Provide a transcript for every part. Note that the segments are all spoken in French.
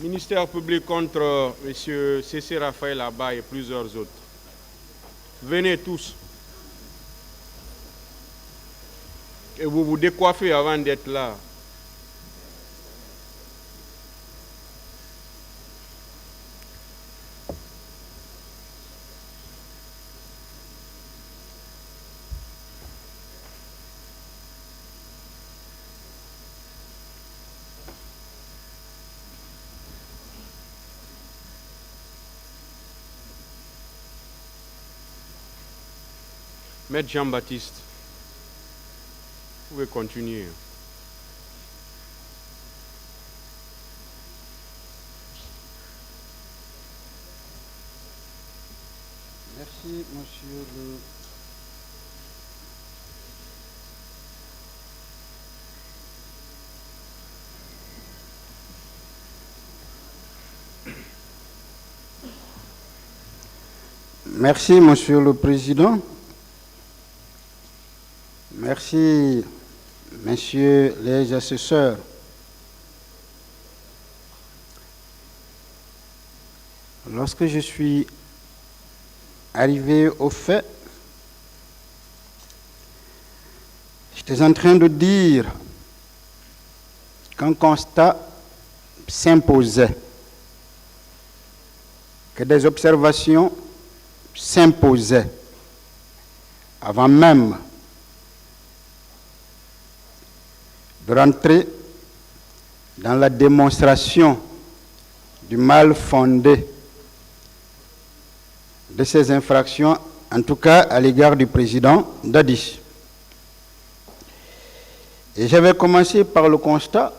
Ministère public contre M. C.C. Raphaël Abba et plusieurs autres. Venez tous. Et vous vous décoiffez avant d'être là. Maître Jean-Baptiste, vous pouvez continuer. Merci, monsieur le... Merci, monsieur le Président. Merci, messieurs les assesseurs. Lorsque je suis arrivé au fait, j'étais en train de dire qu'un constat s'imposait, que des observations s'imposaient avant même de rentrer dans la démonstration du mal fondé de ces infractions, en tout cas à l'égard du président Dadis. Et j'avais commencé par le constat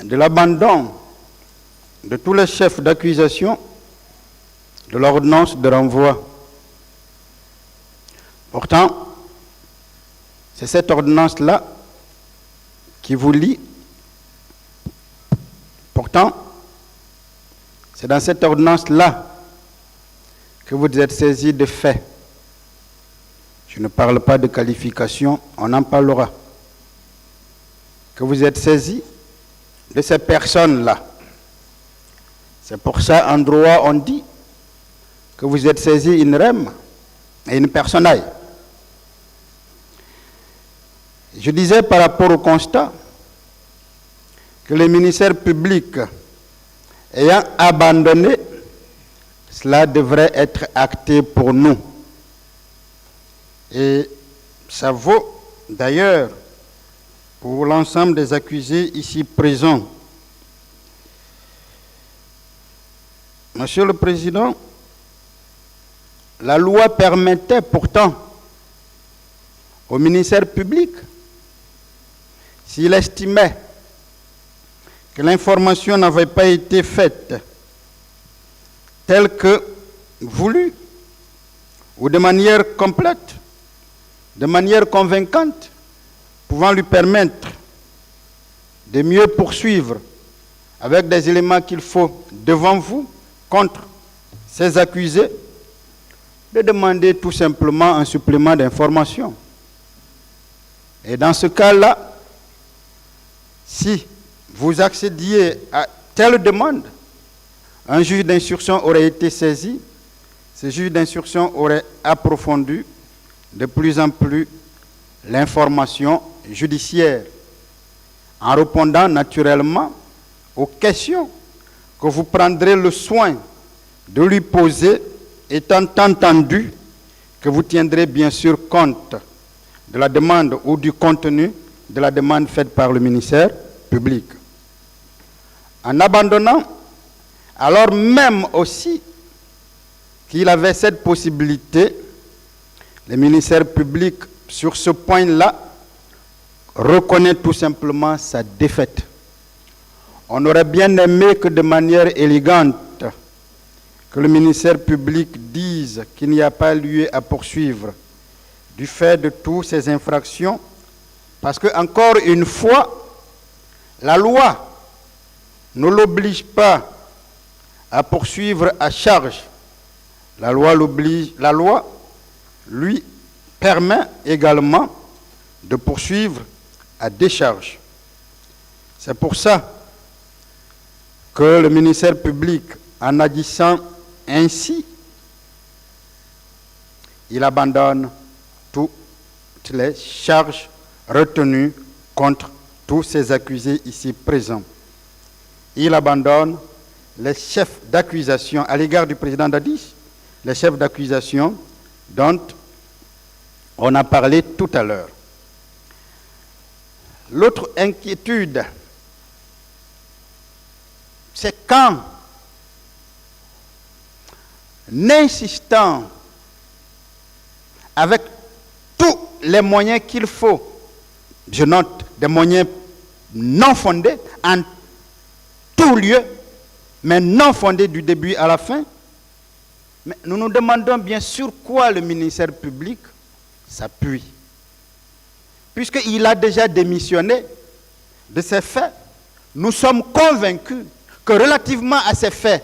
de l'abandon de tous les chefs d'accusation de l'ordonnance de renvoi. Pourtant, c'est cette ordonnance-là qui vous lie. Pourtant, c'est dans cette ordonnance-là que vous êtes saisi de faits. Je ne parle pas de qualification, on en parlera. Que vous êtes saisi de ces personnes-là. C'est pour ça, en droit, on dit que vous êtes saisi in rem et in personae. Je disais par rapport au constat que le ministère public ayant abandonné, cela devrait être acté pour nous. Et ça vaut d'ailleurs pour l'ensemble des accusés ici présents. Monsieur le Président, la loi permettait pourtant au ministère public, s'il estimait que l'information n'avait pas été faite telle que voulue, ou de manière complète, de manière convaincante, pouvant lui permettre de mieux poursuivre avec des éléments qu'il faut devant vous contre ces accusés, de demander tout simplement un supplément d'information. Et dans ce cas-là, si vous accédiez à telle demande, un juge d'instruction aurait été saisi, ce juge d'instruction aurait approfondi de plus en plus l'information judiciaire, en répondant naturellement aux questions que vous prendrez le soin de lui poser, étant entendu que vous tiendrez bien sûr compte de la demande ou du contenu de la demande faite par le ministère public. En abandonnant, alors même aussi qu'il avait cette possibilité, le ministère public, sur ce point-là, reconnaît tout simplement sa défaite. On aurait bien aimé que de manière élégante, que le ministère public dise qu'il n'y a pas lieu à poursuivre du fait de toutes ces infractions, parce que, encore une fois, la loi ne l'oblige pas à poursuivre à charge. La loi lui permet également de poursuivre à décharge. C'est pour ça que le ministère public, en agissant ainsi, il abandonne toutes les charges retenues contre tous ces accusés ici présents. Il abandonne les chefs d'accusation à l'égard du président Dadis, les chefs d'accusation dont on a parlé tout à l'heure. L'autre inquiétude, c'est quand, n'insistant avec tous les moyens qu'il faut, je note des moyens non fondés en tout lieu, mais non fondés du début à la fin, mais nous nous demandons bien sur quoi le ministère public s'appuie. Puisqu'il a déjà démissionné de ces faits, nous sommes convaincus que relativement à ces faits,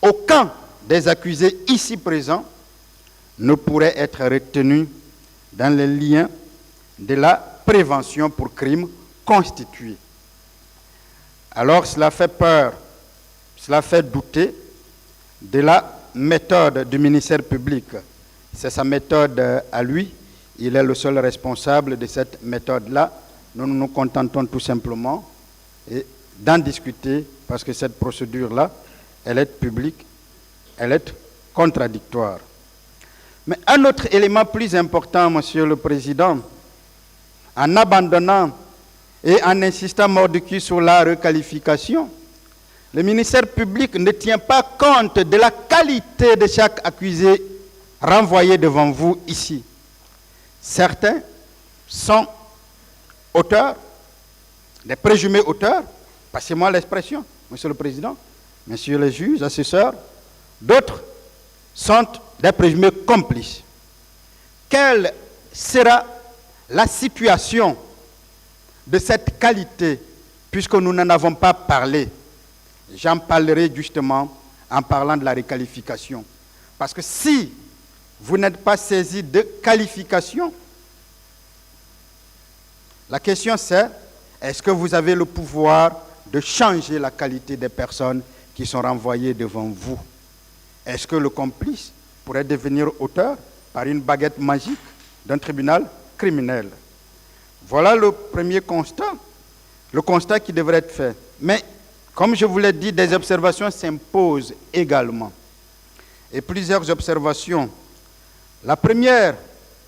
aucun des accusés ici présents ne pourrait être retenu dans les liens de la prévention pour crimes constitués. Alors cela fait peur, cela fait douter de la méthode du ministère public. C'est sa méthode à lui, il est le seul responsable de cette méthode-là. Nous nous contentons tout simplement d'en discuter parce que cette procédure-là, elle est publique, elle est contradictoire. Mais un autre élément plus important, Monsieur le Président, en abandonnant et en insistant mort de cul sur la requalification, le ministère public ne tient pas compte de la qualité de chaque accusé renvoyé devant vous ici. Certains sont auteurs, des présumés auteurs, passez-moi l'expression, Monsieur le Président, Messieurs les juges, assesseurs, d'autres sont des présumés complices. Quelle sera la situation de cette qualité, puisque nous n'en avons pas parlé? J'en parlerai justement en parlant de la requalification. Parce que si vous n'êtes pas saisi de qualification, la question c'est, est-ce que vous avez le pouvoir de changer la qualité des personnes qui sont renvoyées devant vous? Est-ce que le complice pourrait devenir auteur par une baguette magique d'un tribunal criminel? Voilà le premier constat, le constat qui devrait être fait. Mais, comme je vous l'ai dit, des observations s'imposent également. Et plusieurs observations. La première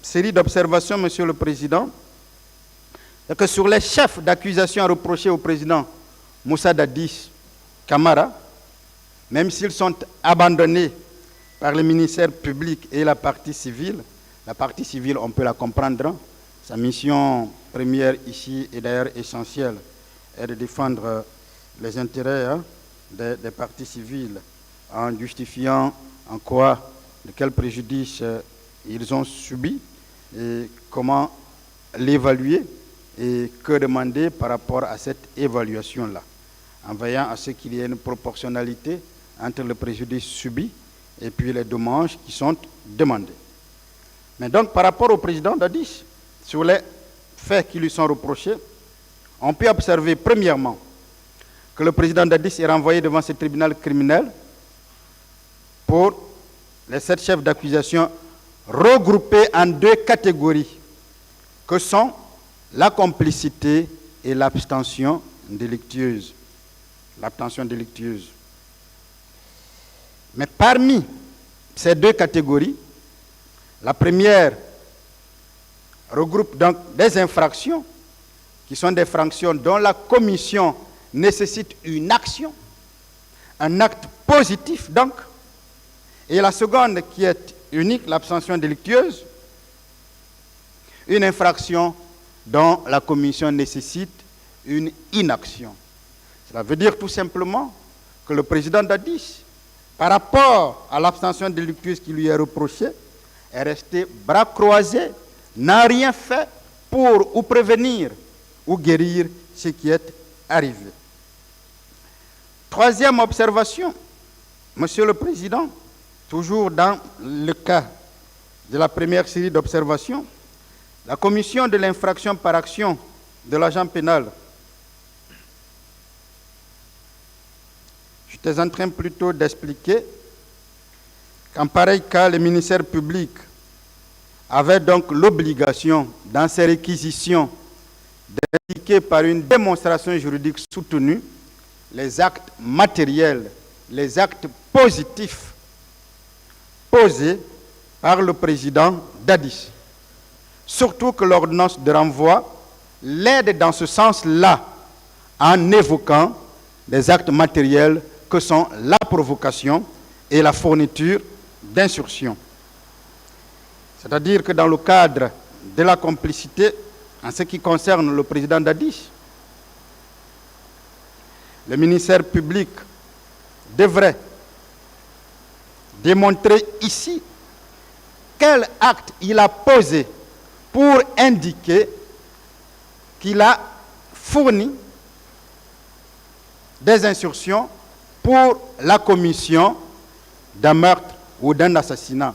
série d'observations, Monsieur le Président, c'est que sur les chefs d'accusation reprochés au président Moussa Dadis Camara, même s'ils sont abandonnés par le ministère public et la partie civile, on peut la comprendre, sa mission première ici est d'ailleurs essentielle, est de défendre les intérêts des parties civiles en justifiant en quoi, de quel préjudice ils ont subi et comment l'évaluer et que demander par rapport à cette évaluation-là, en veillant à ce qu'il y ait une proportionnalité entre le préjudice subi et puis les dommages qui sont demandés. Mais donc, par rapport au président Dadis, sur les faits qui lui sont reprochés, on peut observer, premièrement, que le président Dadis est renvoyé devant ce tribunal criminel pour les 7 chefs d'accusation regroupés en 2 catégories, que sont la complicité et l'abstention délictueuse. L'abstention délictueuse. Mais parmi ces 2 catégories, la première regroupe donc des infractions qui sont des infractions dont la commission nécessite une action, un acte positif donc, et la seconde qui est unique, l'abstention délictueuse, une infraction dont la commission nécessite une inaction. Cela veut dire tout simplement que le président Dadis, par rapport à l'abstention délictueuse qui lui est reprochée, est resté bras croisés, n'a rien fait pour ou prévenir ou guérir ce qui est arrivé. Troisième observation, Monsieur le Président, toujours dans le cas de la première série d'observations, la commission de l'infraction par action de l'agent pénal J'étais en train plutôt d'expliquer qu'en pareil cas, le ministère public avait donc l'obligation, dans ses réquisitions, d'indiquer par une démonstration juridique soutenue les actes matériels, les actes positifs posés par le président Dadis. Surtout que l'ordonnance de renvoi l'aide dans ce sens-là en évoquant des actes matériels que sont la provocation et la fourniture d'insurrections. C'est-à-dire que dans le cadre de la complicité, en ce qui concerne le président Dadis, le ministère public devrait démontrer ici quel acte il a posé pour indiquer qu'il a fourni des instructions pour la commission d'un meurtre ou d'un assassinat.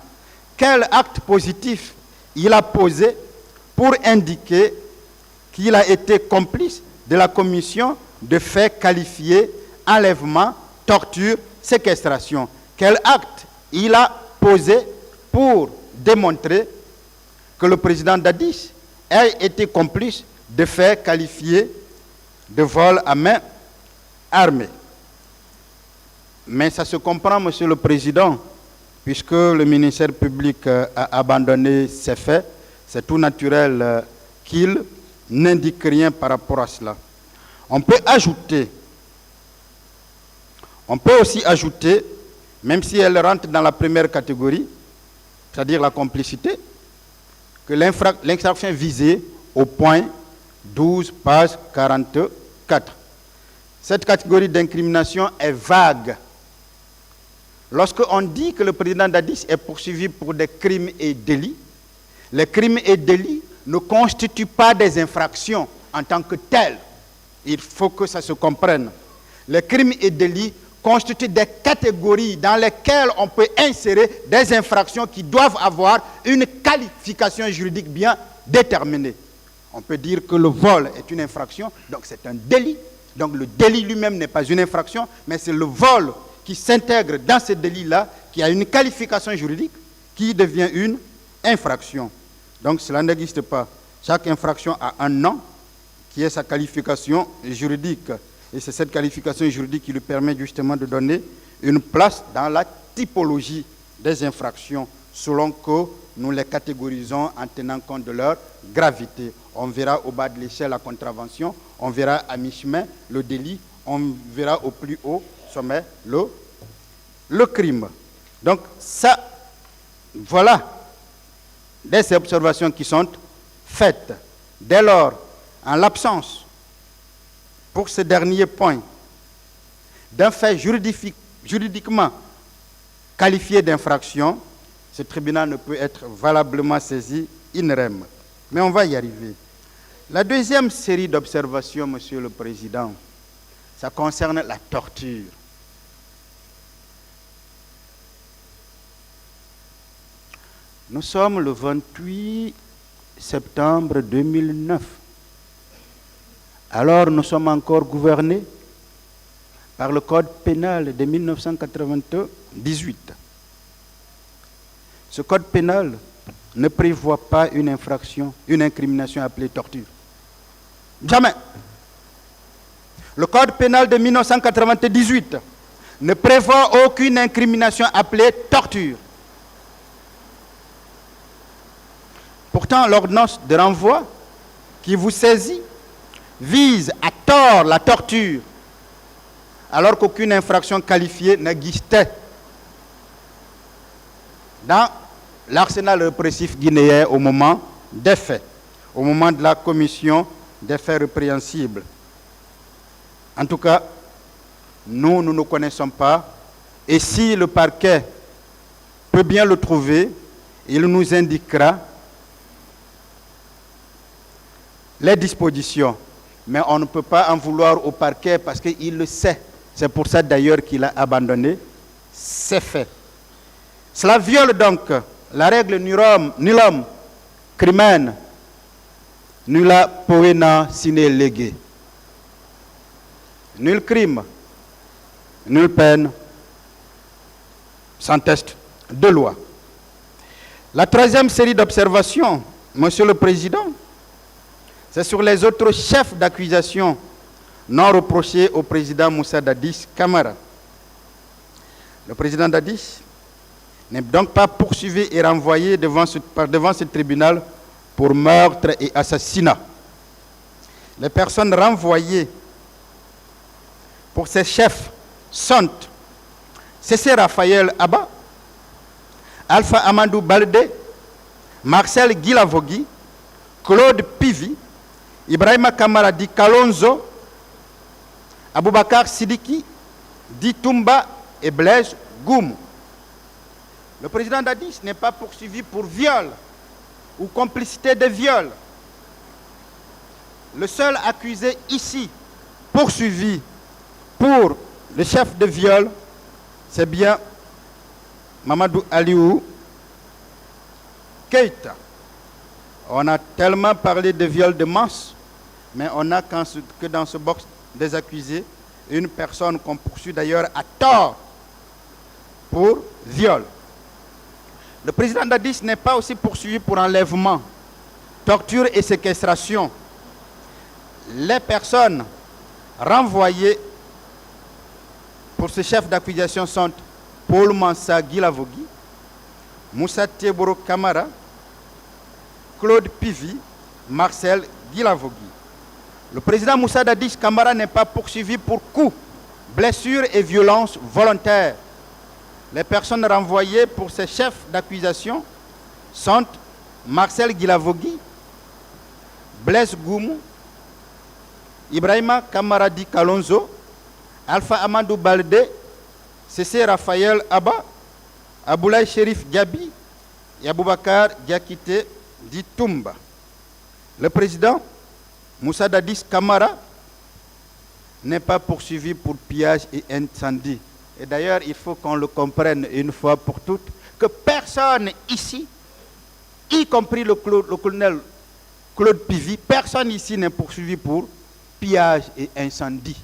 Quel acte positif il a posé pour indiquer qu'il a été complice de la commission de faits qualifiés enlèvement, torture, séquestration. Quel acte il a posé pour démontrer que le président Dadis a été complice de faits qualifiés de vol à main armée. Mais ça se comprend, Monsieur le Président, puisque le ministère public a abandonné ces faits, c'est tout naturel qu'il n'indique rien par rapport à cela. On peut aussi ajouter, même si elle rentre dans la première catégorie, c'est-à-dire la complicité, que l'infraction visée au point 12, page 44. Cette catégorie d'incrimination est vague. Lorsqu'on dit que le président Dadis est poursuivi pour des crimes et délits, les crimes et délits ne constituent pas des infractions en tant que telles. Il faut que ça se comprenne. Les crimes et délits constituent des catégories dans lesquelles on peut insérer des infractions qui doivent avoir une qualification juridique bien déterminée. On peut dire que le vol est une infraction, donc c'est un délit. Donc le délit lui-même n'est pas une infraction, mais c'est le vol qui s'intègre dans ce délit-là, qui a une qualification juridique, qui devient une infraction. Donc cela n'existe pas. Chaque infraction a un nom, qui est sa qualification juridique. Et c'est cette qualification juridique qui lui permet justement de donner une place dans la typologie des infractions, selon que nous les catégorisons en tenant compte de leur gravité. On verra au bas de l'échelle la contravention, on verra à mi-chemin le délit, on verra au plus haut sommet le crime. Donc ça, voilà des observations qui sont faites. Dès lors, en l'absence, pour ce dernier point, d'un fait juridiquement qualifié d'infraction, ce tribunal ne peut être valablement saisi in rem. Mais on va y arriver. La deuxième série d'observations, Monsieur le Président, ça concerne la torture. Nous sommes le 28 septembre 2009. Alors nous sommes encore gouvernés par le Code pénal de 1998. Ce Code pénal ne prévoit pas une infraction, une incrimination appelée torture. Jamais. Le Code pénal de 1998 ne prévoit aucune incrimination appelée torture. Pourtant, l'ordonnance de renvoi qui vous saisit vise à tort la torture, alors qu'aucune infraction qualifiée n'existait dans l'arsenal répressif guinéen au moment des faits, au moment de la commission des faits répréhensibles. En tout cas, nous ne connaissons pas, et si le parquet peut bien le trouver, il nous indiquera les dispositions. Mais on ne peut pas en vouloir au parquet parce qu'il le sait. C'est pour ça d'ailleurs qu'il a abandonné ces faits. Cela viole donc la règle nullum crimen nulla poena sine lege. Nul crime nulle peine sans test de loi. La troisième série d'observations, Monsieur le Président, c'est sur les autres chefs d'accusation non reprochés au président Moussa Dadis Camara. Le président Dadis n'est donc pas poursuivi et renvoyé devant ce tribunal pour meurtre et assassinat. Les personnes renvoyées pour ces chefs sont C.C. Raphaël Abba, Alpha Amadou Baldé, Marcel Guilavogui, Claude Pivi, Ibrahima Kamara Di Kalonzo, Aboubakar Sidiki, Di Toumba et Blaise Goumou. Le président Dadis n'est pas poursuivi pour viol ou complicité de viol. Le seul accusé ici, poursuivi pour le chef de viol, c'est bien Mamadou Aliou Keïta. On a tellement parlé de viol de masse, mais on n'a que dans ce box des accusés une personne qu'on poursuit d'ailleurs à tort pour viol. Le président Dadis n'est pas aussi poursuivi pour enlèvement, torture et séquestration. Les personnes renvoyées pour ce chef d'accusation sont Paul Mansa Guilavogui, Moussa Teboro Kamara, Claude Pivi, Marcel Guilavogui. Le président Moussa Dadis Camara n'est pas poursuivi pour coups, blessures et violences volontaires. Les personnes renvoyées pour ces chefs d'accusation sont Marcel Guilavogui, Blaise Goumou, Ibrahima Kamara Di Kalonzo, Alpha Amadou Baldé, C.C. Raphaël Abba, Aboulaye Chérif Diaby et Aboubakar Diakité Di Toumba. Le président Moussa Dadis Camara n'est pas poursuivi pour pillage et incendie. Et d'ailleurs, il faut qu'on le comprenne une fois pour toutes, que personne ici, y compris le colonel Claude Pivi, personne ici n'est poursuivi pour pillage et incendie.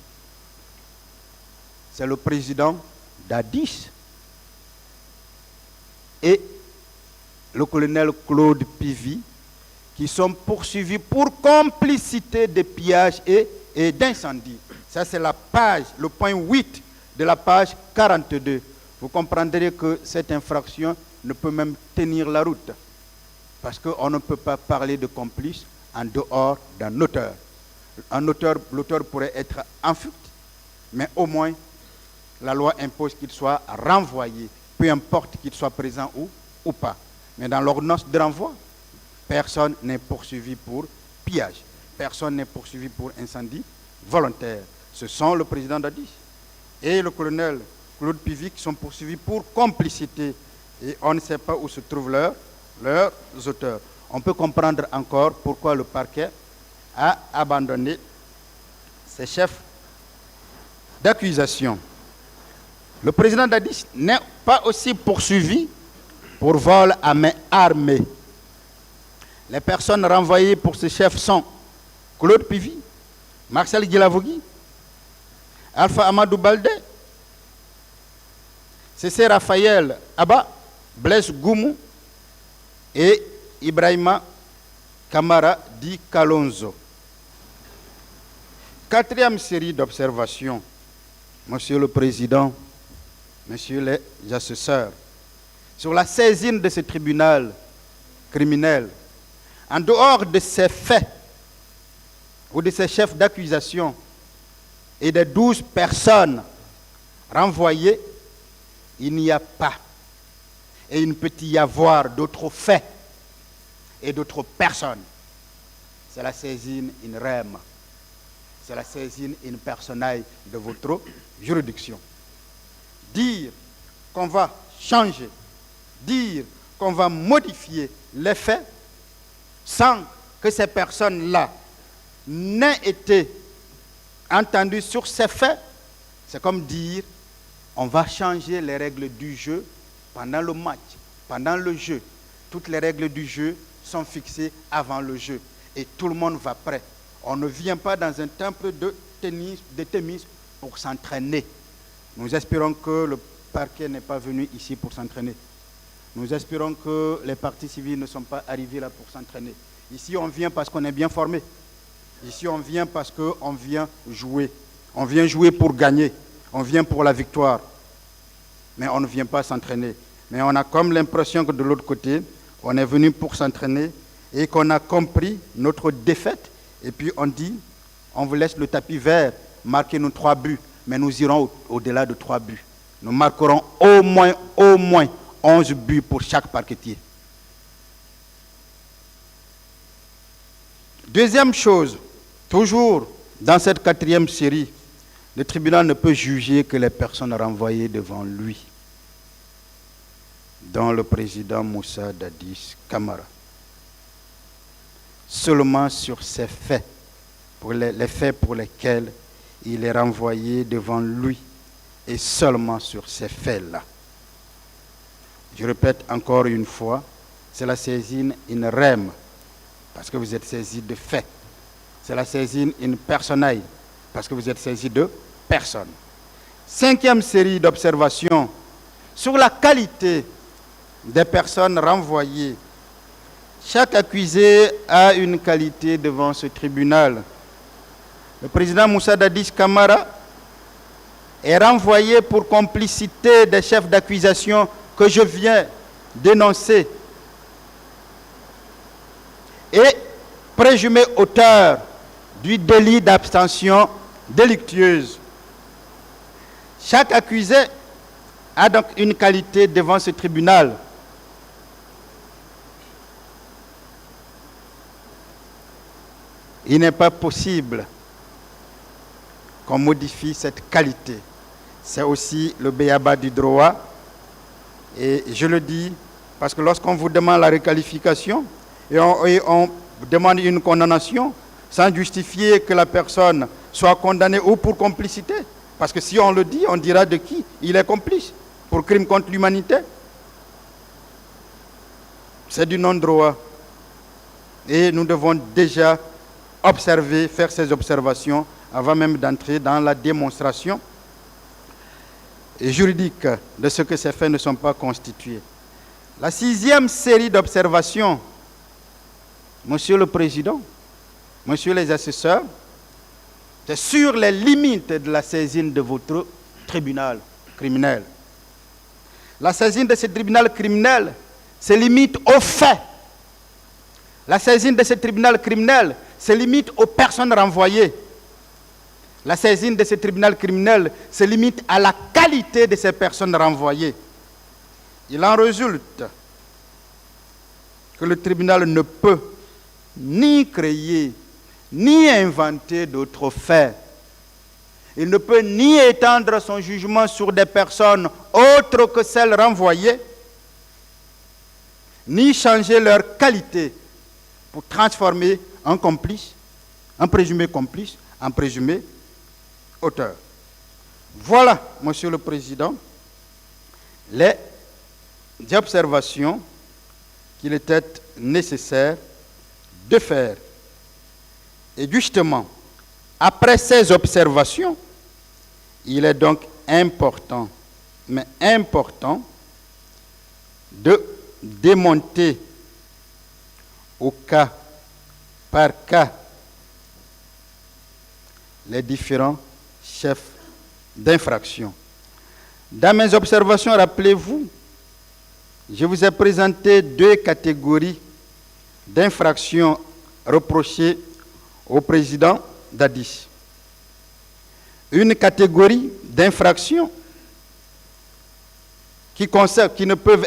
C'est le président Dadis et le colonel Claude Pivi qui sont poursuivis pour complicité de pillage et d'incendie. Ça, c'est la page, le point 8 de la page 42. Vous comprendrez que cette infraction ne peut même tenir la route. Parce qu'on ne peut pas parler de complice en dehors d'un auteur. L'auteur pourrait être en fuite, mais au moins, la loi impose qu'il soit renvoyé, peu importe qu'il soit présent ou pas. Mais dans l'ordonnance de renvoi, personne n'est poursuivi pour pillage. Personne n'est poursuivi pour incendie volontaire. Ce sont le président Dadis et le colonel Claude Pivi qui sont poursuivis pour complicité. Et on ne sait pas où se trouvent leurs auteurs. On peut comprendre encore pourquoi le parquet a abandonné ses chefs d'accusation. Le président Dadis n'est pas aussi poursuivi pour vol à main armée. Les personnes renvoyées pour ce chef sont Claude Pivi, Marcel Guilavogui, Alpha Amadou Baldé, C.C. Raphaël Abba, Blaise Goumou et Ibrahima Kamara Di Kalonzo. Quatrième série d'observations, Monsieur le Président, Messieurs les assesseurs, sur la saisine de ce tribunal criminel. En dehors de ces faits ou de ces chefs d'accusation et des 12 personnes renvoyées, il n'y a pas et il ne peut y avoir d'autres faits et d'autres personnes. C'est la saisine in rem. C'est la saisine in personae de votre juridiction. Dire qu'on va changer, dire qu'on va modifier les faits sans que ces personnes-là n'aient été entendues sur ces faits, c'est comme dire on va changer les règles du jeu pendant le match, pendant le jeu. Toutes les règles du jeu sont fixées avant le jeu et tout le monde va prêt. On ne vient pas dans un temple de tennis pour s'entraîner. Nous espérons que le parquet n'est pas venu ici pour s'entraîner. Nous espérons que les partis civils ne sont pas arrivés là pour s'entraîner. Ici, on vient parce qu'on est bien formé. Ici, on vient parce qu'on vient jouer. On vient jouer pour gagner. On vient pour la victoire. Mais on ne vient pas s'entraîner. Mais on a comme l'impression que de l'autre côté, on est venu pour s'entraîner et qu'on a compris notre défaite. Et puis on dit, on vous laisse le tapis vert, marquez-nous 3 buts. Mais nous irons au-delà de 3 buts. Nous marquerons au moins 11 buts pour chaque parquetier. Deuxième chose, toujours dans cette 4e série, le tribunal ne peut juger que les personnes renvoyées devant lui, dont le président Moussa Dadis Camara. Seulement sur ces faits, pour les faits pour lesquels il est renvoyé devant lui, et seulement sur ces faits-là. Je répète encore une fois, c'est la saisine in rem, parce que vous êtes saisi de faits. C'est la saisine in personae, parce que vous êtes saisi de personnes. 5e série d'observations sur la qualité des personnes renvoyées. Chaque accusé a une qualité devant ce tribunal. Le président Moussa Dadis Camara est renvoyé pour complicité des chefs d'accusation que je viens d'énoncer et présumé auteur du délit d'abstention délictueuse. Chaque accusé a donc une qualité devant ce tribunal. Il n'est pas possible qu'on modifie cette qualité. C'est aussi le béaba du droit. Et je le dis parce que lorsqu'on vous demande la requalification et on demande une condamnation sans justifier que la personne soit condamnée ou pour complicité, parce que si on le dit, on dira de qui il est complice pour crime contre l'humanité. C'est du non-droit. Et nous devons déjà observer, faire ces observations avant même d'entrer dans la démonstration juridique de ce que ces faits ne sont pas constitués. La 6e série d'observations, Monsieur le Président, Monsieur les assesseurs, c'est sur les limites de la saisine de votre tribunal criminel. La saisine de ce tribunal criminel se limite aux faits. La saisine de ce tribunal criminel se limite aux personnes renvoyées. La saisine de ce tribunal criminel se limite à la qualité de ces personnes renvoyées. Il en résulte que le tribunal ne peut ni créer, ni inventer d'autres faits. Il ne peut ni étendre son jugement sur des personnes autres que celles renvoyées, ni changer leur qualité pour transformer un complice, un présumé complice, en présumé auteur. Voilà, Monsieur le Président, les observations qu'il était nécessaire de faire. Et justement, après ces observations, il est donc important, mais important, de démonter au cas par cas les différents chefs d'infraction. Dans mes observations, rappelez-vous, je vous ai présenté 2 catégories d'infractions reprochées au président Dadis. Une catégorie d'infractions qui ne peut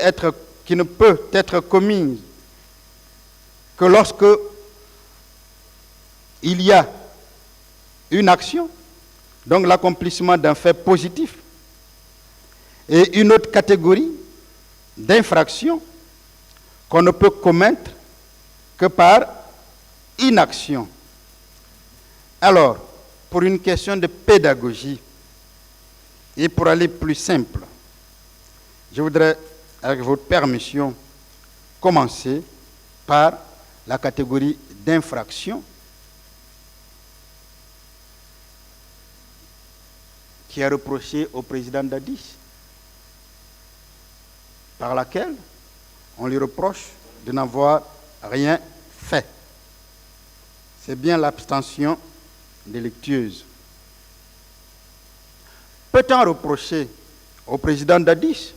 être commise que lorsque il y a une action, donc l'accomplissement d'un fait positif, et une autre catégorie d'infractions qu'on ne peut commettre que par inaction. Alors, pour une question de pédagogie et pour aller plus simple, je voudrais, avec votre permission, commencer par la catégorie d'infraction qui est reprochée au président Dadis, par laquelle on lui reproche de n'avoir rien fait. C'est bien l'abstention délictueuse. Peut-on reprocher au président Dadis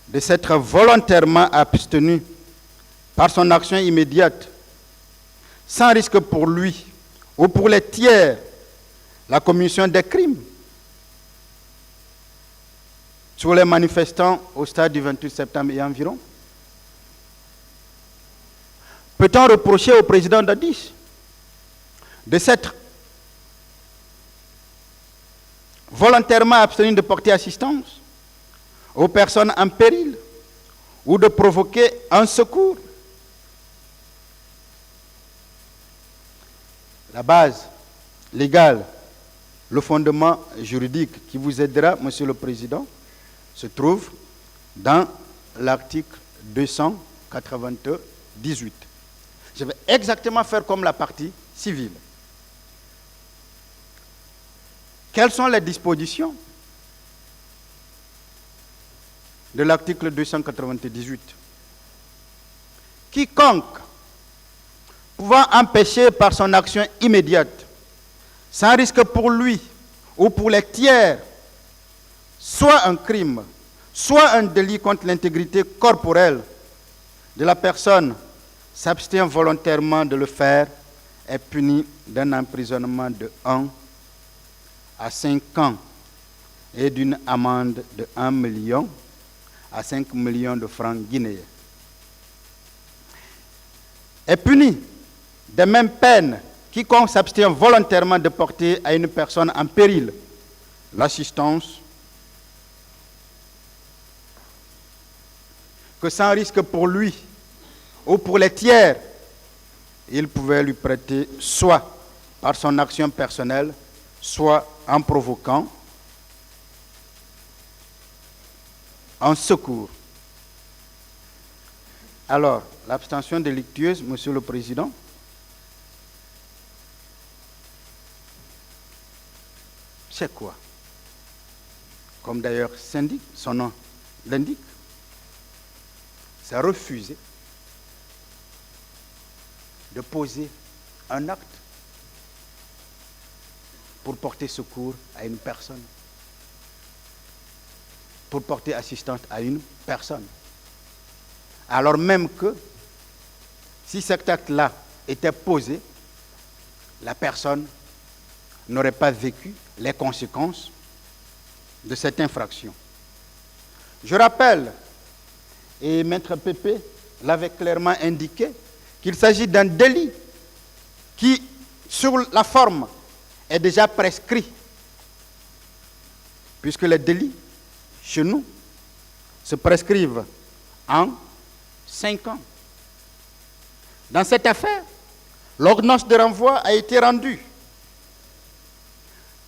de s'être volontairement abstenu par son action immédiate, sans risque pour lui ou pour les tiers, la commission des crimes sur les manifestants au stade du 28 septembre et environ? Peut-on reprocher au président Dadis de s'être volontairement abstenu de porter assistance aux personnes en péril ou de provoquer un secours? La base légale, le fondement juridique qui vous aidera, Monsieur le Président, se trouve dans l'article 298. Je vais exactement faire comme la partie civile. Quelles sont les dispositions de l'article 298? Quiconque pouvant empêcher par son action immédiate, sans risque pour lui ou pour les tiers, soit un crime, soit un délit contre l'intégrité corporelle de la personne, s'abstient volontairement de le faire, est puni d'un emprisonnement de 1 à 5 ans et d'une amende de 1 million à 5 millions de francs guinéens. Est puni de même peine quiconque s'abstient volontairement de porter à une personne en péril l'assistance que sans risque pour lui ou pour les tiers, il pouvait lui prêter soit par son action personnelle, soit en provoquant un secours. Alors, l'abstention délictueuse, Monsieur le Président, c'est quoi? Comme d'ailleurs son nom l'indique, c'est refuser de poser un acte pour porter secours à une personne, pour porter assistance à une personne. Alors même que, si cet acte-là était posé, la personne n'aurait pas vécu les conséquences de cette infraction. Je rappelle, et Maître Pépé l'avait clairement indiqué, qu'il s'agit d'un délit qui, sur la forme, est déjà prescrit, puisque les délits, chez nous, se prescrivent en 5 ans. Dans cette affaire, l'ordonnance de renvoi a été rendue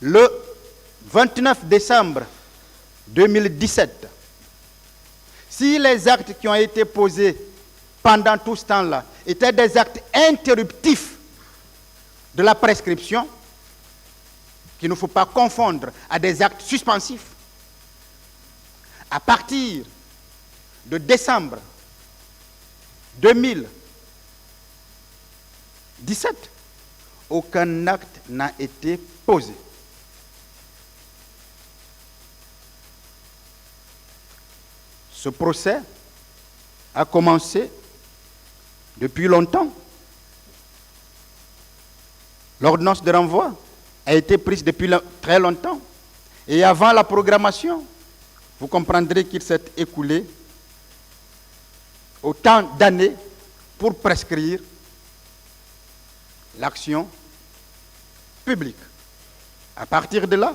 le 29 décembre 2017. Si les actes qui ont été posés pendant tout ce temps-là étaient des actes interruptifs de la prescription, qu'il ne faut pas confondre à des actes suspensifs, à partir de décembre 2017, aucun acte n'a été posé. Ce procès a commencé depuis longtemps. L'ordonnance de renvoi a été prise depuis très longtemps. Et avant la programmation, vous comprendrez qu'il s'est écoulé autant d'années pour prescrire l'action publique. À partir de là,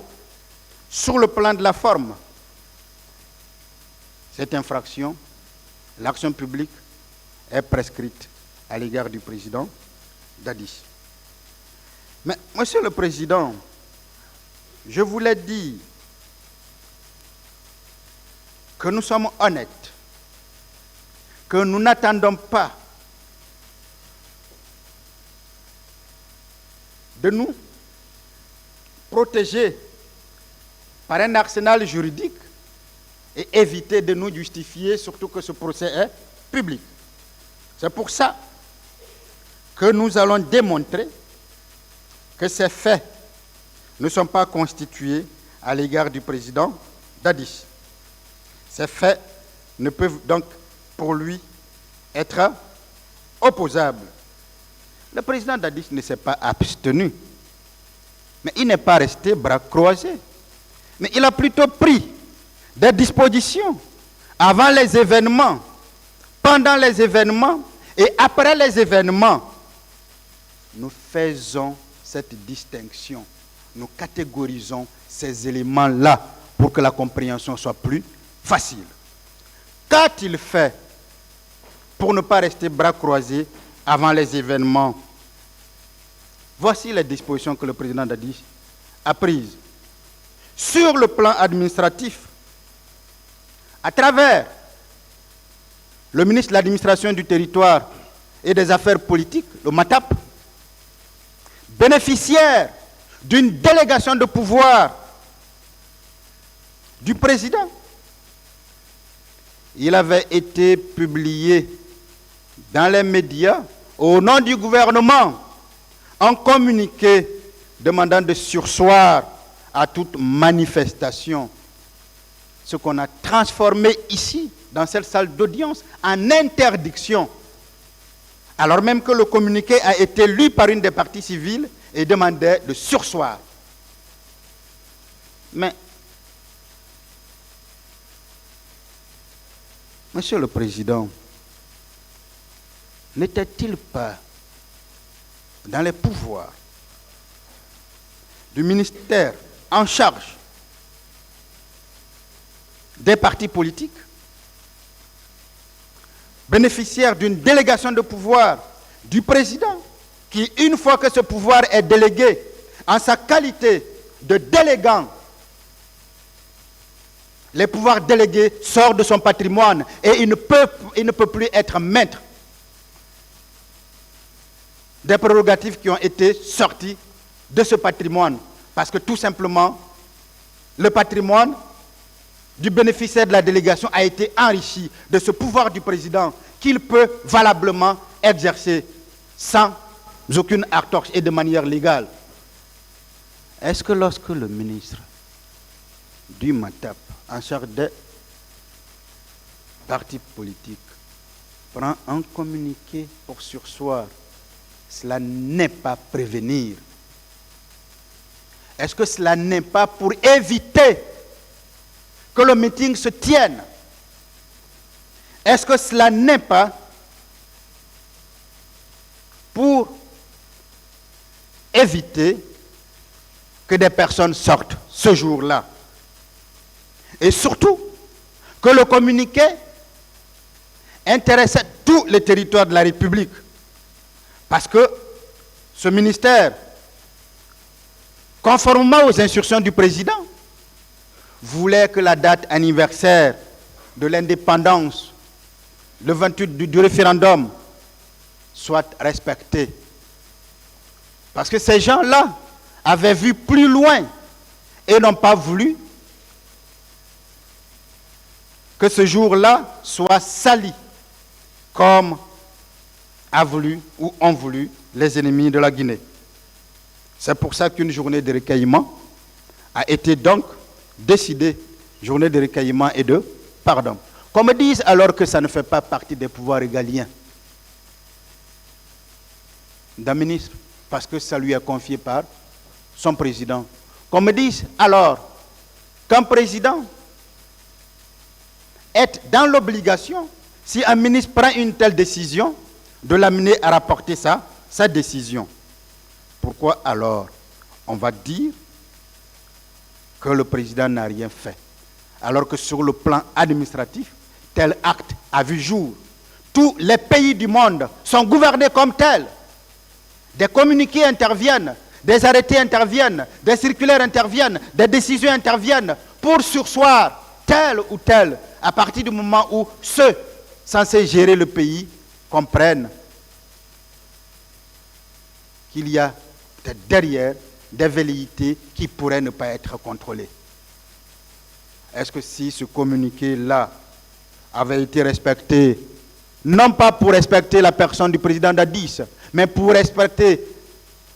sur le plan de la forme, cette infraction, l'action publique est prescrite à l'égard du président Dadis. Mais, Monsieur le Président, je voulais dire que nous sommes honnêtes, que nous n'attendons pas de nous protéger par un arsenal juridique et éviter de nous justifier, surtout que ce procès est public. C'est pour ça que nous allons démontrer que ces faits ne sont pas constitués à l'égard du président Dadis. Ces faits ne peuvent donc pour lui être opposables. Le président Dadis ne s'est pas abstenu, mais il n'est pas resté bras croisés. Mais il a plutôt pris des dispositions avant les événements, pendant les événements et après les événements. Nous faisons cette distinction, nous catégorisons ces éléments-là pour que la compréhension soit plus facile. Qu'a-t-il fait pour ne pas rester bras croisés avant les événements? Voici les dispositions que le président Dadis a prises. Sur le plan administratif, à travers le ministre de l'Administration du Territoire et des Affaires politiques, le MATAP, bénéficiaire d'une délégation de pouvoir du président, il avait été publié dans les médias au nom du gouvernement un communiqué demandant de surseoir à toute manifestation, ce qu'on a transformé ici, dans cette salle d'audience, en interdiction, alors même que le communiqué a été lu par une des parties civiles et demandait de surseoir. Mais, Monsieur le Président, n'était-il pas dans les pouvoirs du ministère en charge des partis politiques, bénéficiaire d'une délégation de pouvoir du président, qui, une fois que ce pouvoir est délégué en sa qualité de délégant, les pouvoirs délégués sortent de son patrimoine et il ne peut plus être maître des prérogatives qui ont été sorties de ce patrimoine. Parce que tout simplement, le patrimoine du bénéficiaire de la délégation a été enrichi de ce pouvoir du président qu'il peut valablement exercer sans aucune entorse et de manière légale. Est-ce que lorsque le ministre du MATAP, en charge des partis politiques, prend un communiqué pour surseoir, cela n'est pas prévenir? Est-ce que cela n'est pas pour éviter que le meeting se tienne? Est-ce que cela n'est pas pour éviter que des personnes sortent ce jour-là? Et surtout, que le communiqué intéressait tous les territoires de la République. Parce que ce ministère, conformément aux instructions du président, voulait que la date anniversaire de l'indépendance, le 28 du référendum, soit respectée. Parce que ces gens-là avaient vu plus loin et n'ont pas voulu que ce jour-là soit sali, comme a voulu ou ont voulu les ennemis de la Guinée. C'est pour ça qu'une journée de recueillement a été donc décidée, journée de recueillement et de pardon. Qu'on me dise alors que ça ne fait pas partie des pouvoirs régaliens d'un ministre, parce que ça lui est confié par son président. Qu'on me dise alors qu'un président est dans l'obligation, si un ministre prend une telle décision, de l'amener à rapporter sa décision. Pourquoi alors on va dire que le président n'a rien fait, alors que sur le plan administratif, tel acte a vu jour? Tous les pays du monde sont gouvernés comme tels. Des communiqués interviennent, des arrêtés interviennent, des circulaires interviennent, des décisions interviennent pour surseoir tel ou tel, à partir du moment où ceux censés gérer le pays comprennent qu'il y a derrière des velléités qui pourraient ne pas être contrôlées. est-ce que si ce communiqué-là avait été respecté, non pas pour respecter la personne du président Dadis, mais pour respecter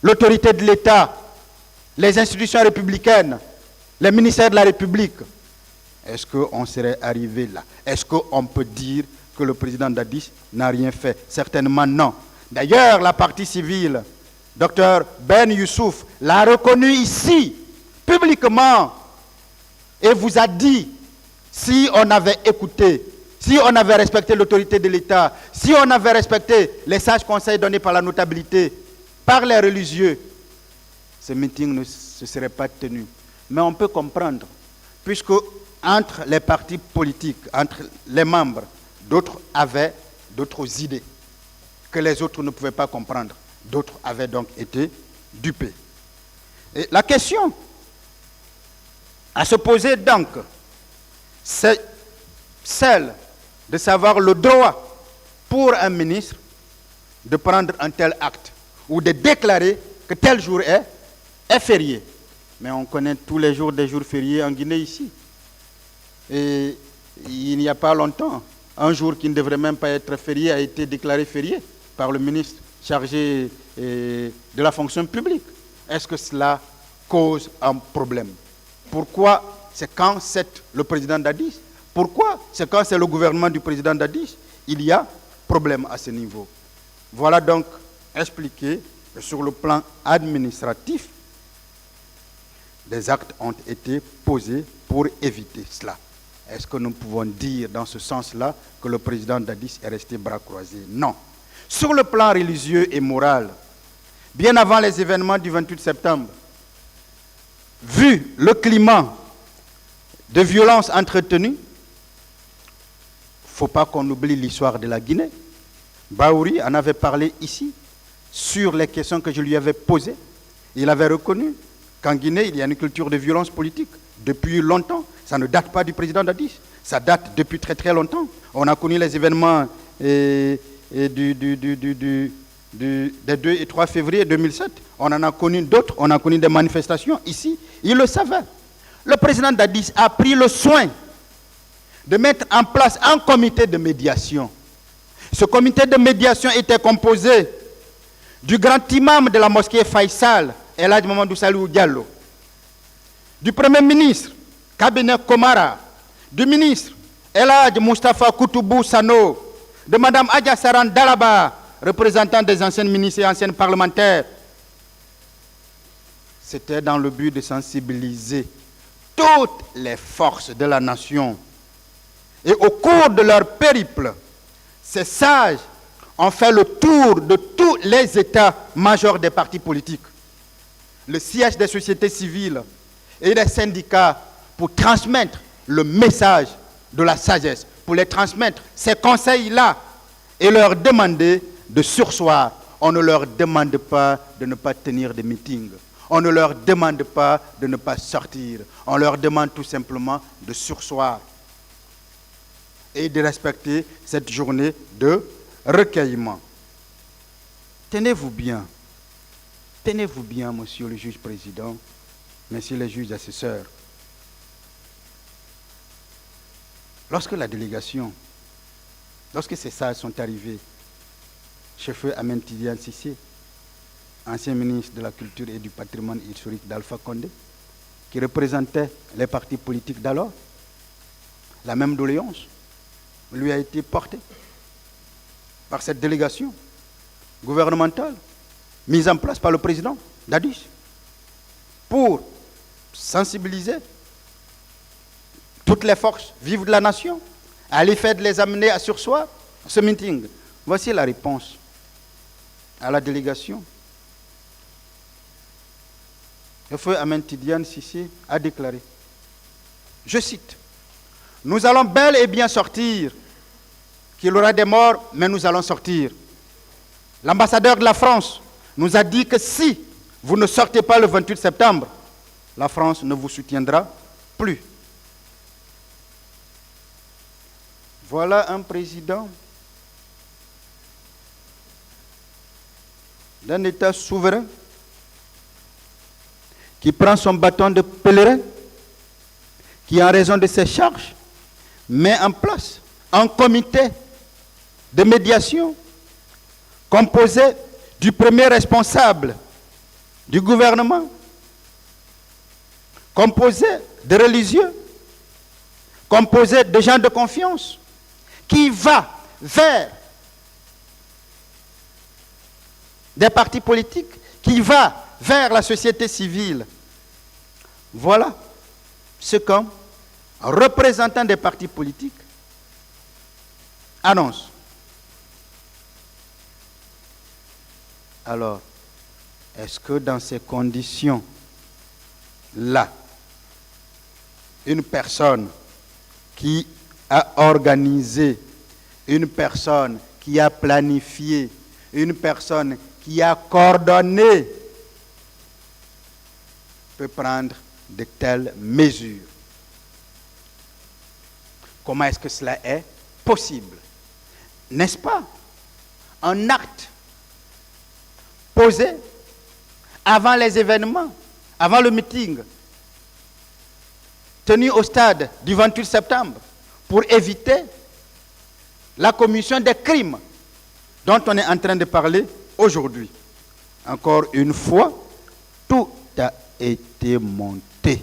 l'autorité de l'État, les institutions républicaines, les ministères de la République, est-ce qu'on serait arrivé là? Est-ce qu'on peut dire que le président Dadis n'a rien fait? Certainement non. D'ailleurs, la partie civile, Dr Ben Youssouf, l'a reconnu ici, publiquement, et vous a dit, si on avait écouté, si on avait respecté l'autorité de l'État, si on avait respecté les sages conseils donnés par la notabilité, par les religieux, ce meeting ne se serait pas tenu. Mais on peut comprendre, puisque entre les partis politiques, entre les membres, d'autres avaient d'autres idées que les autres ne pouvaient pas comprendre. D'autres avaient donc été dupés. Et la question à se poser donc, c'est celle de savoir le droit pour un ministre de prendre un tel acte ou de déclarer que tel jour est férié. Mais on connaît tous les jours des jours fériés en Guinée ici. Et il n'y a pas longtemps, un jour qui ne devrait même pas être férié a été déclaré férié par le ministre chargé de la fonction publique. Est-ce que cela cause un problème? Pourquoi c'est quand c'est le président Dadis? Pourquoi c'est quand c'est le gouvernement du président Dadis? Il y a problème à ce niveau. Voilà donc expliqué que sur le plan administratif, des actes ont été posés pour éviter cela. Est-ce que nous pouvons dire dans ce sens-là que le président Dadis est resté bras croisés? Non. Sur le plan religieux et moral, bien avant les événements du 28 septembre, vu le climat de violence entretenu, il ne faut pas qu'on oublie l'histoire de la Guinée. Baouri en avait parlé ici, sur les questions que je lui avais posées. Il avait reconnu qu'en Guinée, il y a une culture de violence politique depuis longtemps. Ça ne date pas du président Dadis, ça date depuis très très longtemps. On a connu les événements des 2 et 3 février 2007. On en a connu d'autres, on a connu des manifestations ici. Il le savait. Le président Dadis a pris le soin de mettre en place un comité de médiation. Ce comité de médiation était composé du grand imam de la mosquée Faisal, El Hadj Mamadou Salou Diallo, du premier ministre, Cabinet Komara, du ministre, El Hadj Moustapha Koutoubou Sano, de Mme Adja Saran Dalaba, représentant des anciennes ministres et anciennes parlementaires. C'était dans le but de sensibiliser toutes les forces de la nation. Et au cours de leur périple, ces sages ont fait le tour de tous les états-majors des partis politiques, le siège des sociétés civiles et des syndicats pour transmettre le message de la sagesse, pour les transmettre ces conseils-là et leur demander de surseoir. On ne leur demande pas de ne pas tenir des meetings. On ne leur demande pas de ne pas sortir. On leur demande tout simplement de surseoir et de respecter cette journée de recueillement. Tenez-vous bien, monsieur le juge président, messieurs les juges assesseurs. Lorsque la délégation, lorsque ces sages sont arrivés chez Feu Ahmed Tidiane Cissé, ancien ministre de la Culture et du Patrimoine historique d'Alpha Condé, qui représentait les partis politiques d'alors, la même doléance lui a été portée par cette délégation gouvernementale mise en place par le président Dadis pour sensibiliser toutes les forces vives de la nation à l'effet de les amener à surseoir ce meeting. Voici la réponse à la délégation. Le feu Ahmed Tidiane Cissé a déclaré, je cite, « Nous allons bel et bien sortir, qu'il y aura des morts, mais nous allons sortir. L'ambassadeur de la France nous a dit que si vous ne sortez pas le 28 septembre, la France ne vous soutiendra plus. » Voilà un président d'un État souverain qui prend son bâton de pèlerin, qui qui, en raison de ses charges, met en place un comité de médiation composé du premier responsable du gouvernement, composé de religieux, composé de gens de confiance, qui va vers des partis politiques, qui va vers la société civile. Voilà ce qu'un représentant des partis politiques annonce. Alors, est-ce que dans ces conditions-là, une personne qui a organisé, une personne qui a planifié, une personne qui a coordonné peut prendre de telles mesures? Comment est-ce que cela est possible? N'est-ce pas un acte posé avant les événements, avant le meeting tenu au stade du 28 septembre pour éviter la commission des crimes dont on est en train de parler aujourd'hui? Encore une fois, tout a été monté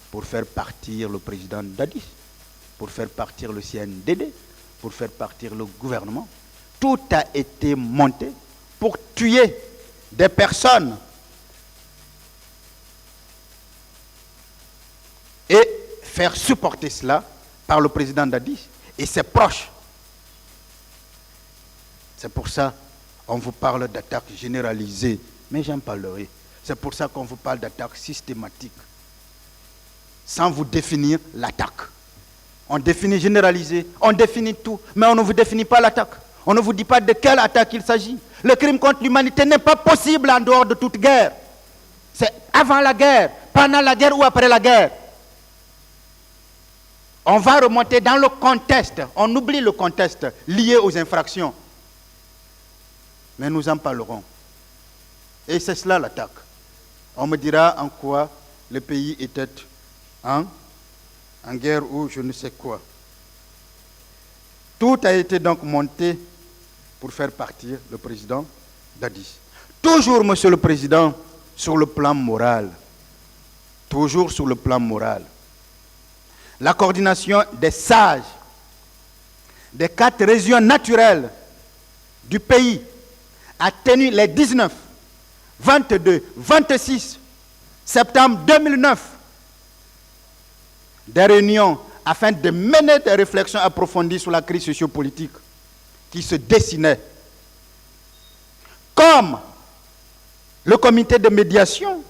pour faire partir le président Dadis, pour faire partir le CNDD, pour faire partir le gouvernement. Tout a été monté pour tuer des personnes et faire supporter cela par le président Dadis et ses proches. C'est pour ça qu'on vous parle d'attaque généralisée, mais j'en parlerai. C'est pour ça qu'on vous parle d'attaque systématique, sans vous définir l'attaque. On définit généralisé, on définit tout, mais on ne vous définit pas l'attaque. On ne vous dit pas de quelle attaque il s'agit. Le crime contre l'humanité n'est pas possible en dehors de toute guerre. C'est avant la guerre, pendant la guerre ou après la guerre. On va remonter dans le contexte, on oublie le contexte lié aux infractions. Mais nous en parlerons. Et c'est cela l'attaque. On me dira en quoi le pays était en guerre ou je ne sais quoi. Tout a été donc monté pour faire partir le président Dadis. Toujours, Monsieur le Président, sur le plan moral. Toujours sur le plan moral. La coordination des sages des 4 régions naturelles du pays a tenu les 19, 22, 26 septembre 2009 des réunions afin de mener des réflexions approfondies sur la crise sociopolitique qui se dessinait. Comme le comité de médiation,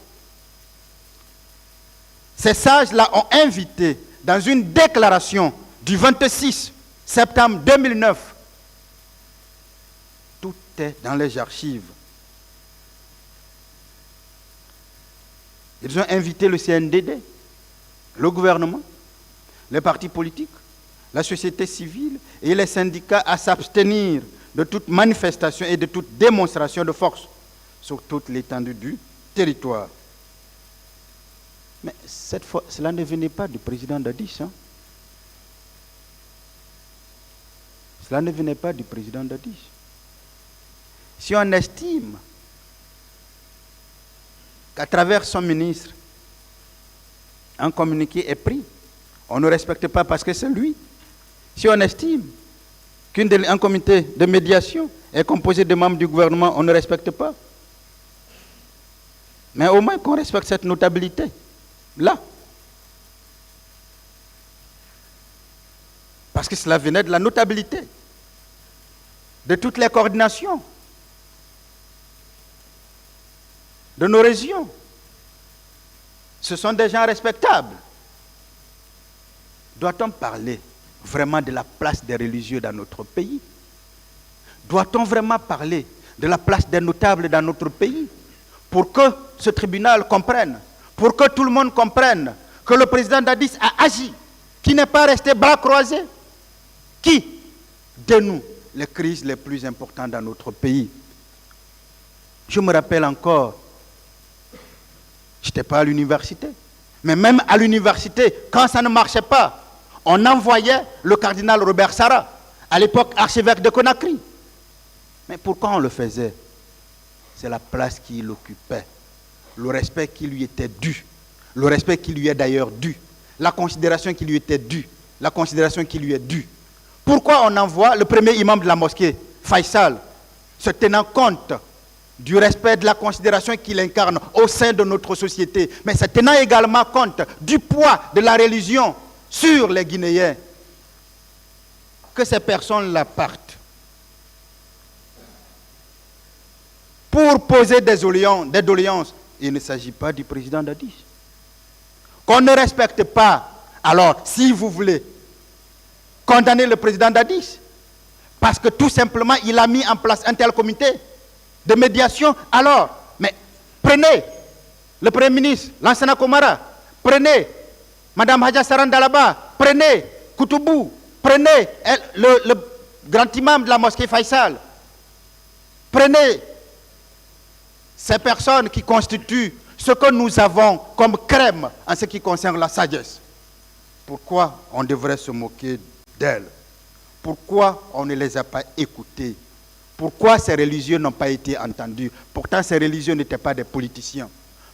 ces sages-là ont invité dans une déclaration du 26 septembre 2009, tout est dans les archives. Ils ont invité le CNDD, le gouvernement, les partis politiques, la société civile et les syndicats à s'abstenir de toute manifestation et de toute démonstration de force sur toute l'étendue du territoire. Mais cette fois, cela ne venait pas du président Dadis. Cela ne venait pas du président Dadis. Si on estime qu'à travers son ministre, un communiqué est pris, on ne respecte pas parce que c'est lui. Si on estime qu'un comité de médiation est composé de membres du gouvernement, on ne respecte pas. Mais au moins qu'on respecte cette notabilité. Là. Parce que cela venait de la notabilité de toutes les coordinations de nos régions. Ce sont des gens respectables. Doit-on parler vraiment de la place des religieux dans notre pays? Doit-on vraiment parler de la place des notables dans notre pays pour que ce tribunal comprenne, pour que tout le monde comprenne que le président Dadis a agi, qui n'est pas resté bras croisés, qui dénoue les crises les plus importantes dans notre pays? Je me rappelle encore, je n'étais pas à l'université, Mais même à l'université, quand ça ne marchait pas, on envoyait le cardinal Robert Sarah, à l'époque archevêque de Conakry. Mais pourquoi on le faisait? C'est la place qu'il occupait, le respect qui lui était dû, le respect qui lui est d'ailleurs dû, la considération qui lui était due, la considération qui lui est due. Pourquoi on envoie le premier imam de la mosquée, Faisal, se tenant compte du respect, de la considération qu'il incarne au sein de notre société, mais se tenant également compte du poids de la religion sur les Guinéens, que ces personnes-là partent pour poser des doléances. Il ne s'agit pas du président d'Addis. Qu'on ne respecte pas, alors, si vous voulez, condamner le président d'Addis, parce que tout simplement, il a mis en place un tel comité de médiation, alors, mais prenez le Premier ministre, Lansana Komara, prenez Madame Hadja Sarandalaba, prenez Koutoubou, prenez le grand imam de la mosquée Faisal, prenez ces personnes qui constituent ce que nous avons comme crème en ce qui concerne la sagesse. Pourquoi on devrait se moquer d'elles? Pourquoi on ne les a pas écoutées? Pourquoi ces religieux n'ont pas été entendus? Pourtant, ces religieux n'étaient pas des politiciens.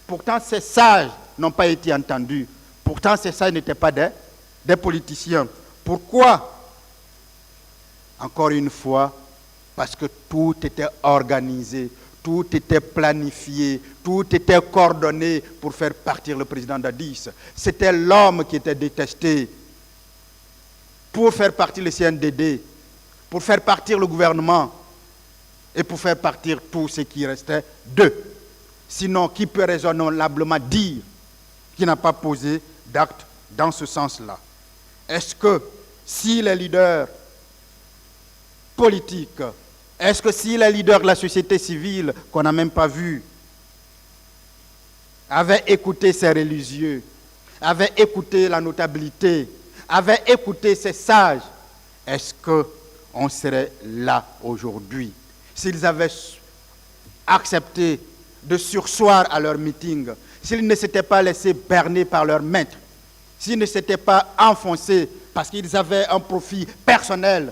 Pourtant, ces sages n'ont pas été entendus. Pourtant, ces sages n'étaient pas des politiciens. Pourquoi? Encore une fois, parce que tout était organisé, tout était planifié, tout était coordonné pour faire partir le président d'Addis. C'était l'homme qui était détesté pour faire partir le CNDD, pour faire partir le gouvernement et pour faire partir tout ce qui restait d'eux. Sinon, qui peut raisonnablement dire qu'il n'a pas posé d'acte dans ce sens-là? Est-ce que si les leaders politiques, est-ce que si les leaders de la société civile, qu'on n'a même pas vu, avaient écouté ces religieux, avaient écouté la notabilité, avaient écouté ces sages, est-ce qu'on serait là aujourd'hui? S'ils avaient accepté de surseoir à leur meeting, s'ils ne s'étaient pas laissés berner par leur maître, s'ils ne s'étaient pas enfoncés parce qu'ils avaient un profit personnel,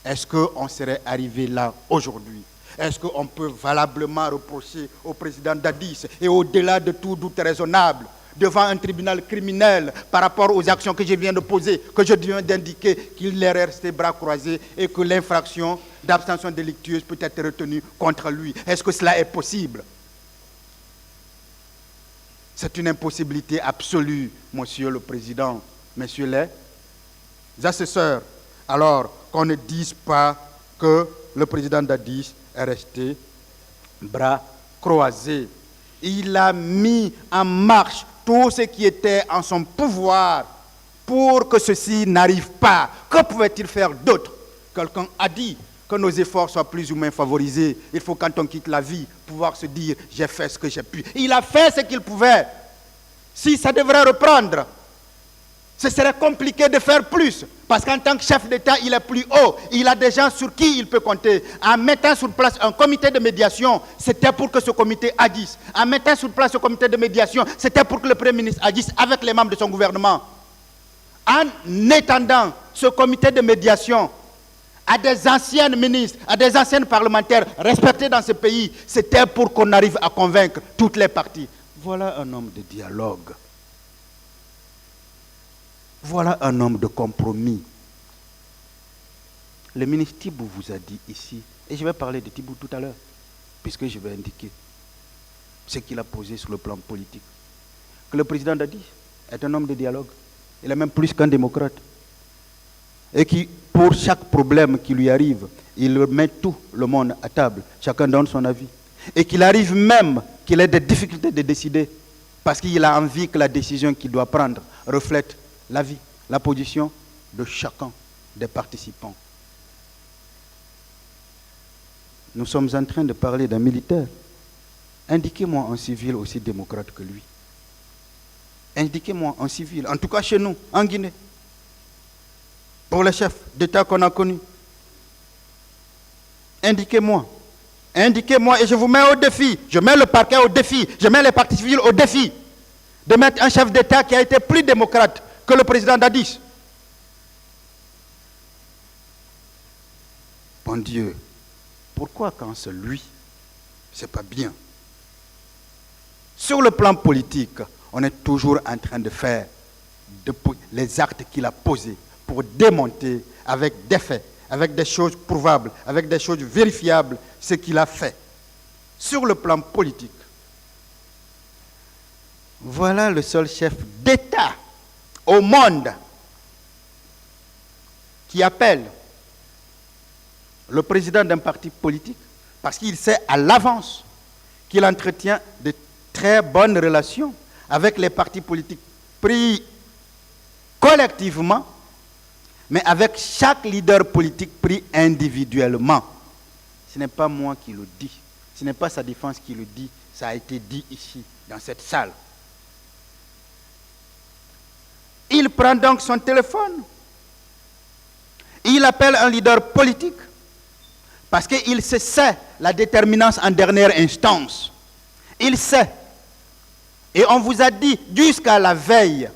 est-ce qu'on serait arrivé là aujourd'hui? Est-ce qu'on peut valablement reprocher au président d'Addis et au-delà de tout doute raisonnable, devant un tribunal criminel par rapport aux actions que je viens de poser, que je viens d'indiquer, qu'il est resté bras croisés et que l'infraction d'abstention délictueuse peut être retenue contre lui? Est-ce que cela est possible? C'est une impossibilité absolue, Monsieur le Président, Messieurs les assesseurs. Alors, qu'on ne dise pas que le président d'Addis est resté bras croisés. Il a mis en marche tout ce qui était en son pouvoir pour que ceci n'arrive pas. Que pouvait-il faire d'autre? Quelqu'un a dit que nos efforts soient plus ou moins favorisés. Il faut, quand on quitte la vie, pouvoir se dire « j'ai fait ce que j'ai pu ». Il a fait ce qu'il pouvait. Si ça devrait reprendre, ce serait compliqué de faire plus, parce qu'en tant que chef d'État, il est plus haut. Il a des gens sur qui il peut compter. En mettant sur place un comité de médiation, c'était pour que ce comité agisse. En mettant sur place ce comité de médiation, c'était pour que le Premier ministre agisse avec les membres de son gouvernement. En étendant ce comité de médiation à des anciennes ministres, à des anciennes parlementaires respectés dans ce pays, c'était pour qu'on arrive à convaincre toutes les parties. Voilà un homme de dialogue. Voilà un homme de compromis. Le ministre Thibou vous a dit ici, et je vais parler de Thibou tout à l'heure, puisque je vais indiquer ce qu'il a posé sur le plan politique, que le président d'Addis est un homme de dialogue. Il est même plus qu'un démocrate. Et qui, pour chaque problème qui lui arrive, il met tout le monde à table. Chacun donne son avis. Et qu'il arrive même qu'il ait des difficultés de décider, parce qu'il a envie que la décision qu'il doit prendre reflète l'avis, la position de chacun des participants. Nous sommes en train de parler d'un militaire. Indiquez-moi un civil aussi démocrate que lui. Indiquez-moi un civil, en tout cas chez nous, en Guinée, pour les chefs d'État qu'on a connus. Indiquez-moi. Indiquez-moi et je vous mets au défi. Je mets le parquet au défi. Je mets les partis civils au défi de mettre un chef d'État qui a été plus démocrate que le président Dadis. Bon Dieu, pourquoi quand c'est lui, c'est pas bien? Sur le plan politique, on est toujours en train de faire les actes qu'il a posés pour démonter avec des faits, avec des choses prouvables, avec des choses vérifiables, ce qu'il a fait. Sur le plan politique, voilà le seul chef d'État au monde qui appelle le président d'un parti politique parce qu'il sait à l'avance qu'il entretient de très bonnes relations avec les partis politiques pris collectivement, mais avec chaque leader politique pris individuellement. Ce n'est pas moi qui le dis, ce n'est pas sa défense qui le dit, ça a été dit ici, dans cette salle. Il prend donc son téléphone, il appelle un leader politique, parce qu'il sait la déterminance en dernière instance. Il sait. Et on vous a dit jusqu'à la veille,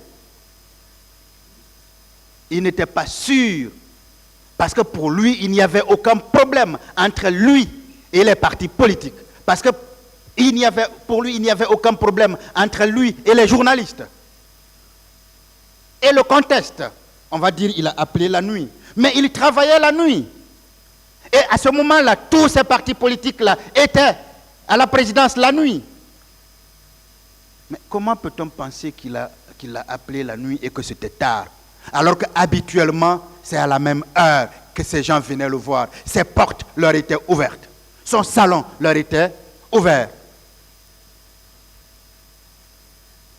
il n'était pas sûr, parce que pour lui, il n'y avait aucun problème entre lui et les partis politiques. Parce que pour lui, il n'y avait aucun problème entre lui et les journalistes. Et le conteste, on va dire, il a appelé la nuit. Mais il travaillait la nuit. Et à ce moment-là, tous ces partis politiques-là étaient à la présidence la nuit. Mais comment peut-on penser qu'il a appelé la nuit et que c'était tard? Alors qu'habituellement, c'est à la même heure que ces gens venaient le voir. Ses portes leur étaient ouvertes. Son salon leur était ouvert.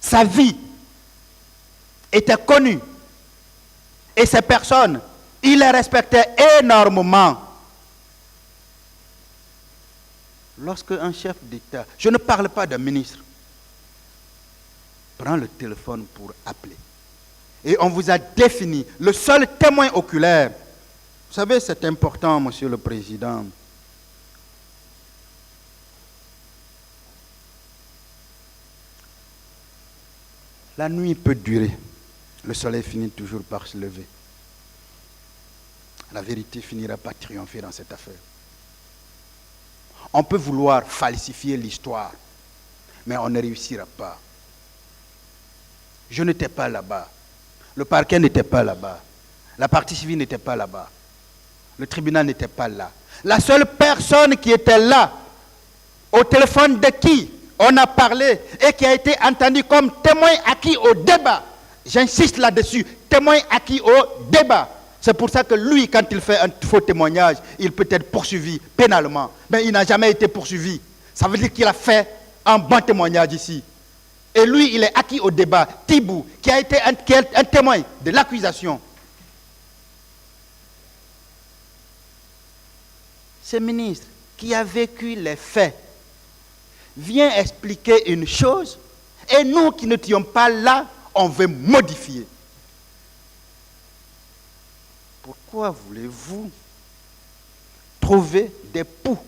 Sa vie était connue. Et ces personnes, il les respectait énormément. Lorsque un chef d'État, je ne parle pas d'un ministre, prend le téléphone pour appeler, et on vous a défini le seul témoin oculaire. Vous savez, c'est important, Monsieur le Président. La nuit peut durer, le soleil finit toujours par se lever. La vérité finira par triompher dans cette affaire. On peut vouloir falsifier l'histoire, mais on ne réussira pas. Je n'étais pas là-bas. Le parquet n'était pas là-bas. La partie civile n'était pas là-bas. Le tribunal n'était pas là. La seule personne qui était là, au téléphone de qui on a parlé et qui a été entendu comme témoin acquis au débat, j'insiste là-dessus, témoin acquis au débat. C'est pour ça que lui, quand il fait un faux témoignage, il peut être poursuivi pénalement. Mais il n'a jamais été poursuivi. Ça veut dire qu'il a fait un bon témoignage ici. Et lui, il est acquis au débat. Thibou, qui a été un témoin de l'accusation. Ce ministre qui a vécu les faits vient expliquer une chose, et nous qui n'étions pas là, on veut modifier. Pourquoi voulez-vous trouver des poux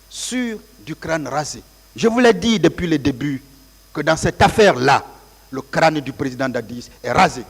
sur du crâne rasé? Je vous l'ai dit depuis le début que dans cette affaire-là, le crâne du président Dadis est rasé.